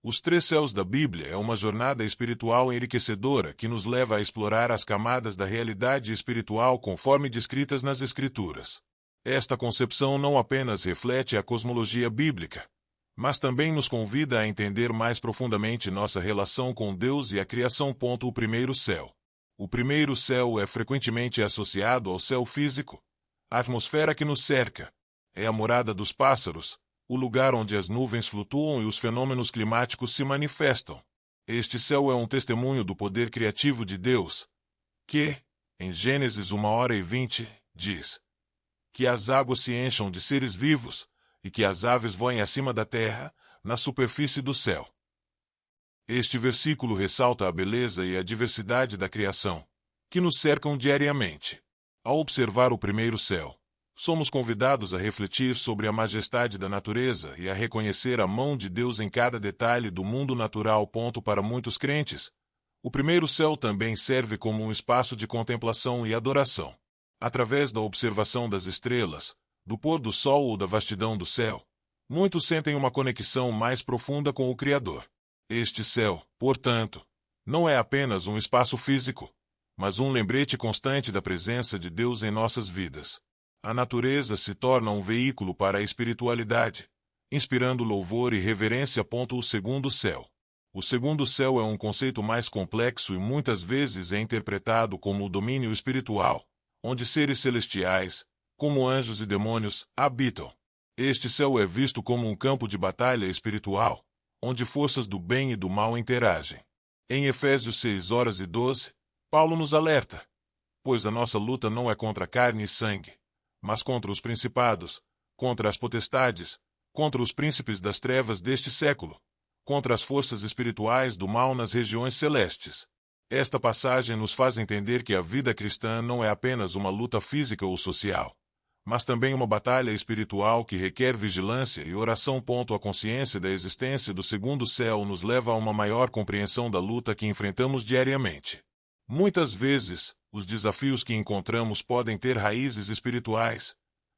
Os três céus da Bíblia é uma jornada espiritual enriquecedora que nos leva a explorar as camadas da realidade espiritual conforme descritas nas Escrituras. Esta concepção não apenas reflete a cosmologia bíblica, mas também nos convida a entender mais profundamente nossa relação com Deus e a criação. O primeiro céu. O primeiro céu é frequentemente associado ao céu físico, a atmosfera que nos cerca. É a morada dos pássaros, o lugar onde as nuvens flutuam e os fenômenos climáticos se manifestam. Este céu é um testemunho do poder criativo de Deus, que, em Gênesis 1:20, diz que as águas se encham de seres vivos e que as aves voem acima da terra, na superfície do céu. Este versículo ressalta a beleza e a diversidade da criação, que nos cercam diariamente. Ao observar o primeiro céu, somos convidados a refletir sobre a majestade da natureza e a reconhecer a mão de Deus em cada detalhe do mundo natural. Para muitos crentes, o primeiro céu também serve como um espaço de contemplação e adoração. Através da observação das estrelas, do pôr do sol ou da vastidão do céu, muitos sentem uma conexão mais profunda com o Criador. Este céu, portanto, não é apenas um espaço físico, mas um lembrete constante da presença de Deus em nossas vidas. A natureza se torna um veículo para a espiritualidade, inspirando louvor e reverência. O segundo céu. O segundo céu é um conceito mais complexo e muitas vezes é interpretado como o domínio espiritual, onde seres celestiais, como anjos e demônios, habitam. Este céu é visto como um campo de batalha espiritual, onde forças do bem e do mal interagem. Em Efésios 6:12, Paulo nos alerta: pois a nossa luta não é contra carne e sangue, mas contra os principados, contra as potestades, contra os príncipes das trevas deste século, contra as forças espirituais do mal nas regiões celestes. Esta passagem nos faz entender que a vida cristã não é apenas uma luta física ou social, mas também uma batalha espiritual que requer vigilância e oração. A consciência da existência do segundo céu nos leva a uma maior compreensão da luta que enfrentamos diariamente. Muitas vezes, os desafios que encontramos podem ter raízes espirituais,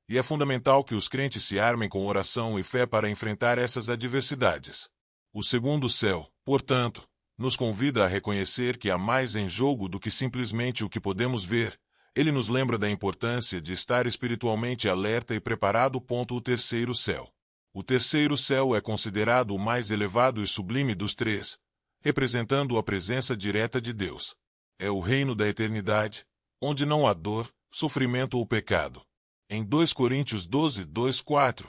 e é fundamental que os crentes se armem com oração e fé para enfrentar essas adversidades. O segundo céu, portanto, nos convida a reconhecer que há mais em jogo do que simplesmente o que podemos ver. Ele nos lembra da importância de estar espiritualmente alerta e preparado. O terceiro céu. O terceiro céu é considerado o mais elevado e sublime dos três, representando a presença direta de Deus. É o reino da eternidade, onde não há dor, sofrimento ou pecado. Em 2 Coríntios 12:2-4,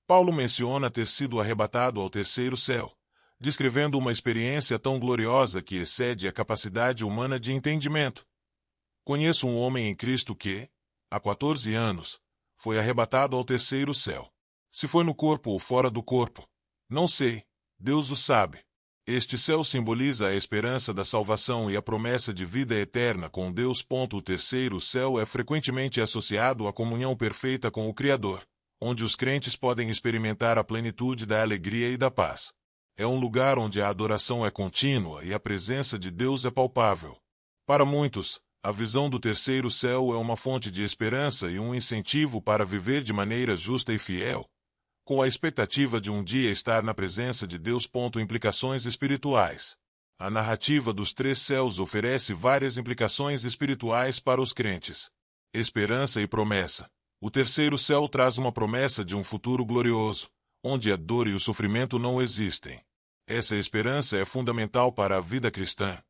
Paulo menciona ter sido arrebatado ao terceiro céu, descrevendo uma experiência tão gloriosa que excede a capacidade humana de entendimento. Conheço um homem em Cristo que, há 14 anos, foi arrebatado ao terceiro céu. Se foi no corpo ou fora do corpo, não sei, Deus o sabe. Este céu simboliza a esperança da salvação e a promessa de vida eterna com Deus. O terceiro céu é frequentemente associado à comunhão perfeita com o Criador, onde os crentes podem experimentar a plenitude da alegria e da paz. É um lugar onde a adoração é contínua e a presença de Deus é palpável. Para muitos, a visão do terceiro céu é uma fonte de esperança e um incentivo para viver de maneira justa e fiel, com a expectativa de um dia estar na presença de Deus. Implicações espirituais. A narrativa dos três céus oferece várias implicações espirituais para os crentes. Esperança e promessa. O terceiro céu traz uma promessa de um futuro glorioso, onde a dor e o sofrimento não existem. Essa esperança é fundamental para a vida cristã,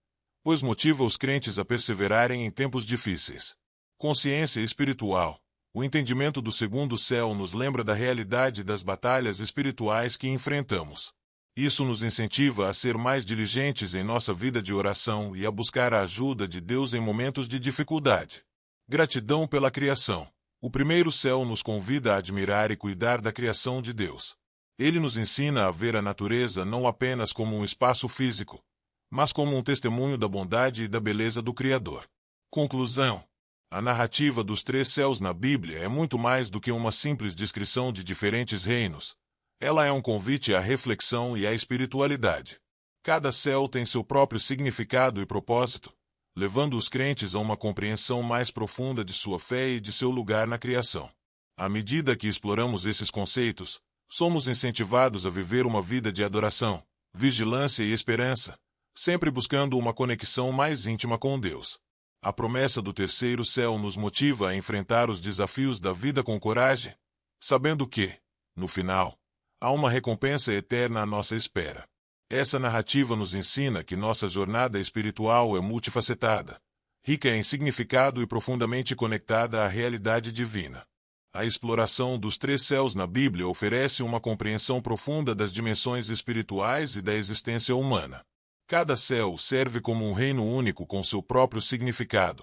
pois motiva os crentes a perseverarem em tempos difíceis. Consciência espiritual. O entendimento do segundo céu nos lembra da realidade das batalhas espirituais que enfrentamos. Isso nos incentiva a ser mais diligentes em nossa vida de oração e a buscar a ajuda de Deus em momentos de dificuldade. Gratidão pela criação. O primeiro céu nos convida a admirar e cuidar da criação de Deus. Ele nos ensina a ver a natureza não apenas como um espaço físico, mas como um testemunho da bondade e da beleza do Criador. Conclusão. A narrativa dos três céus na Bíblia é muito mais do que uma simples descrição de diferentes reinos. Ela é um convite à reflexão e à espiritualidade. Cada céu tem seu próprio significado e propósito, levando os crentes a uma compreensão mais profunda de sua fé e de seu lugar na criação. À medida que exploramos esses conceitos, somos incentivados a viver uma vida de adoração, vigilância e esperança, sempre buscando uma conexão mais íntima com Deus. A promessa do terceiro céu nos motiva a enfrentar os desafios da vida com coragem, sabendo que, no final, há uma recompensa eterna à nossa espera. Essa narrativa nos ensina que nossa jornada espiritual é multifacetada, rica em significado e profundamente conectada à realidade divina. A exploração dos três céus na Bíblia oferece uma compreensão profunda das dimensões espirituais e da existência humana. Cada céu serve como um reino único com seu próprio significado,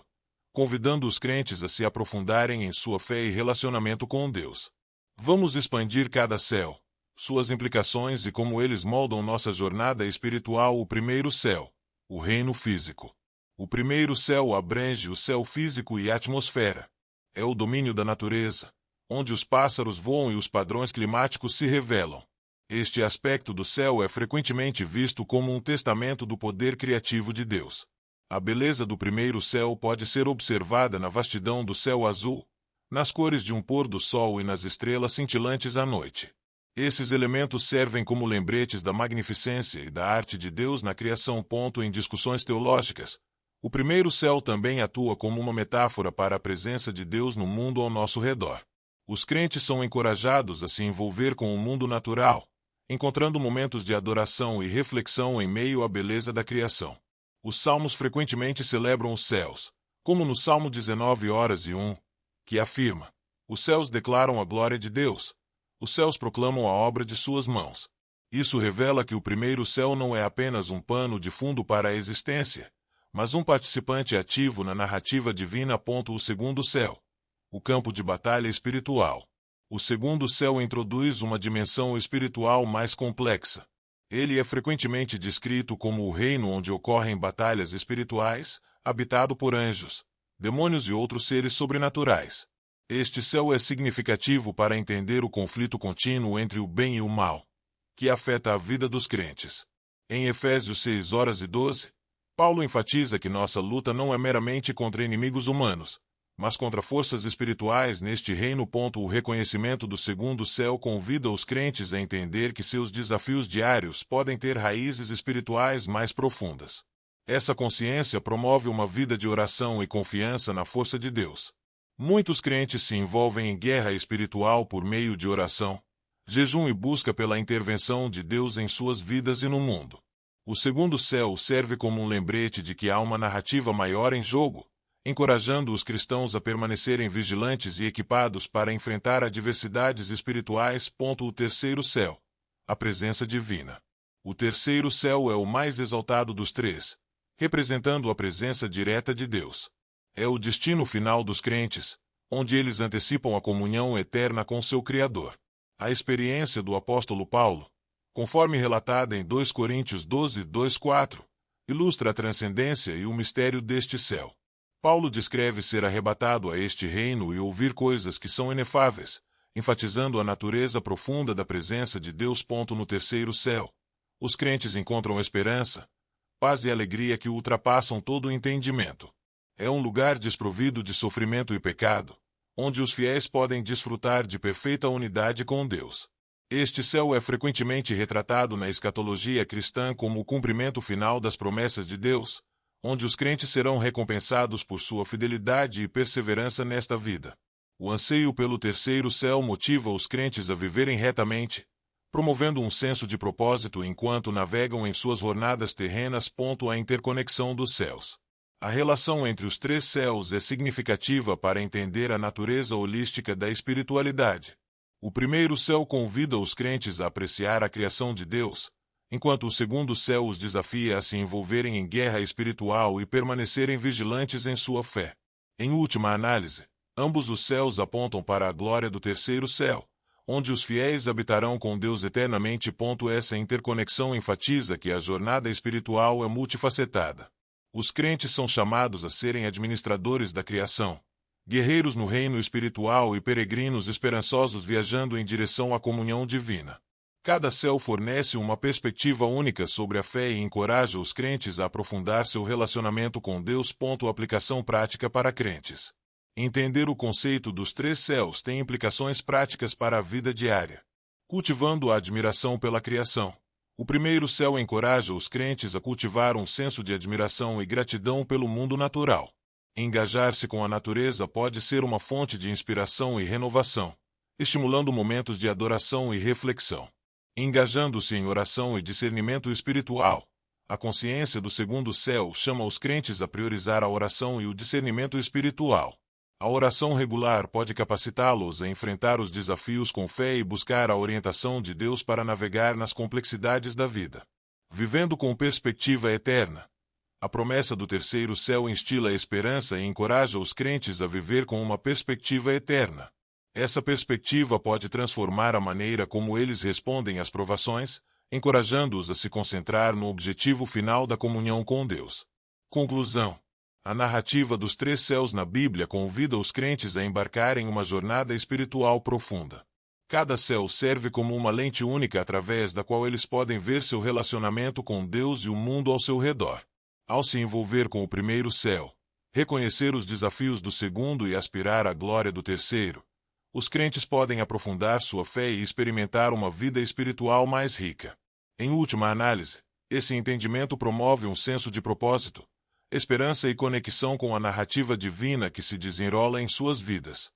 convidando os crentes a se aprofundarem em sua fé e relacionamento com Deus. Vamos expandir cada céu, suas implicações e como eles moldam nossa jornada espiritual. O primeiro céu, o reino físico. O primeiro céu abrange o céu físico e a atmosfera. É o domínio da natureza, onde os pássaros voam e os padrões climáticos se revelam. Este aspecto do céu é frequentemente visto como um testamento do poder criativo de Deus. A beleza do primeiro céu pode ser observada na vastidão do céu azul, nas cores de um pôr do sol e nas estrelas cintilantes à noite. Esses elementos servem como lembretes da magnificência e da arte de Deus na criação. Em discussões teológicas, o primeiro céu também atua como uma metáfora para a presença de Deus no mundo ao nosso redor. Os crentes são encorajados a se envolver com o mundo natural, encontrando momentos de adoração e reflexão em meio à beleza da criação. Os salmos frequentemente celebram os céus, como no Salmo 19:1, que afirma: os céus declaram a glória de Deus, os céus proclamam a obra de suas mãos. Isso revela que o primeiro céu não é apenas um pano de fundo para a existência, mas um participante ativo na narrativa divina. O segundo céu, o campo de batalha espiritual. O segundo céu introduz uma dimensão espiritual mais complexa. Ele é frequentemente descrito como o reino onde ocorrem batalhas espirituais, habitado por anjos, demônios e outros seres sobrenaturais. Este céu é significativo para entender o conflito contínuo entre o bem e o mal, que afeta a vida dos crentes. Em Efésios 6:12, Paulo enfatiza que nossa luta não é meramente contra inimigos humanos, mas contra forças espirituais neste reino. O reconhecimento do segundo céu convida os crentes a entender que seus desafios diários podem ter raízes espirituais mais profundas. Essa consciência promove uma vida de oração e confiança na força de Deus. Muitos crentes se envolvem em guerra espiritual por meio de oração, jejum e busca pela intervenção de Deus em suas vidas e no mundo. O segundo céu serve como um lembrete de que há uma narrativa maior em jogo, encorajando os cristãos a permanecerem vigilantes e equipados para enfrentar adversidades espirituais. O terceiro céu, a presença divina. O terceiro céu é o mais exaltado dos três, representando a presença direta de Deus. É o destino final dos crentes, onde eles antecipam a comunhão eterna com seu Criador. A experiência do apóstolo Paulo, conforme relatada em 2 Coríntios 12:2-4, ilustra a transcendência e o mistério deste céu. Paulo descreve ser arrebatado a este reino e ouvir coisas que são inefáveis, enfatizando a natureza profunda da presença de Deus. No terceiro céu, os crentes encontram esperança, paz e alegria que ultrapassam todo o entendimento. É um lugar desprovido de sofrimento e pecado, onde os fiéis podem desfrutar de perfeita unidade com Deus. Este céu é frequentemente retratado na escatologia cristã como o cumprimento final das promessas de Deus, onde os crentes serão recompensados por sua fidelidade e perseverança nesta vida. O anseio pelo terceiro céu motiva os crentes a viverem retamente, promovendo um senso de propósito enquanto navegam em suas jornadas terrenas. A interconexão dos céus. A relação entre os três céus é significativa para entender a natureza holística da espiritualidade. O primeiro céu convida os crentes a apreciar a criação de Deus, enquanto o segundo céu os desafia a se envolverem em guerra espiritual e permanecerem vigilantes em sua fé. Em última análise, ambos os céus apontam para a glória do terceiro céu, onde os fiéis habitarão com Deus eternamente. Essa interconexão enfatiza que a jornada espiritual é multifacetada. Os crentes são chamados a serem administradores da criação, guerreiros no reino espiritual e peregrinos esperançosos viajando em direção à comunhão divina. Cada céu fornece uma perspectiva única sobre a fé e encoraja os crentes a aprofundar seu relacionamento com Deus. Aplicação prática para crentes. Entender o conceito dos três céus tem implicações práticas para a vida diária. Cultivando a admiração pela criação, O primeiro céu encoraja os crentes a cultivar um senso de admiração e gratidão pelo mundo natural. Engajar-se com a natureza pode ser uma fonte de inspiração e renovação, estimulando momentos de adoração e reflexão. Engajando-se em oração e discernimento espiritual, a consciência do segundo céu chama os crentes a priorizar a oração e o discernimento espiritual. A oração regular pode capacitá-los a enfrentar os desafios com fé e buscar a orientação de Deus para navegar nas complexidades da vida. Vivendo com perspectiva eterna. A promessa do terceiro céu instila esperança e encoraja os crentes a viver com uma perspectiva eterna. Essa perspectiva pode transformar a maneira como eles respondem às provações, encorajando-os a se concentrar no objetivo final da comunhão com Deus. Conclusão. A narrativa dos três céus na Bíblia convida os crentes a embarcar em uma jornada espiritual profunda. Cada céu serve como uma lente única através da qual eles podem ver seu relacionamento com Deus e o mundo ao seu redor. Ao se envolver com o primeiro céu, reconhecer os desafios do segundo e aspirar à glória do terceiro, os crentes podem aprofundar sua fé e experimentar uma vida espiritual mais rica. Em última análise, esse entendimento promove um senso de propósito, esperança e conexão com a narrativa divina que se desenrola em suas vidas.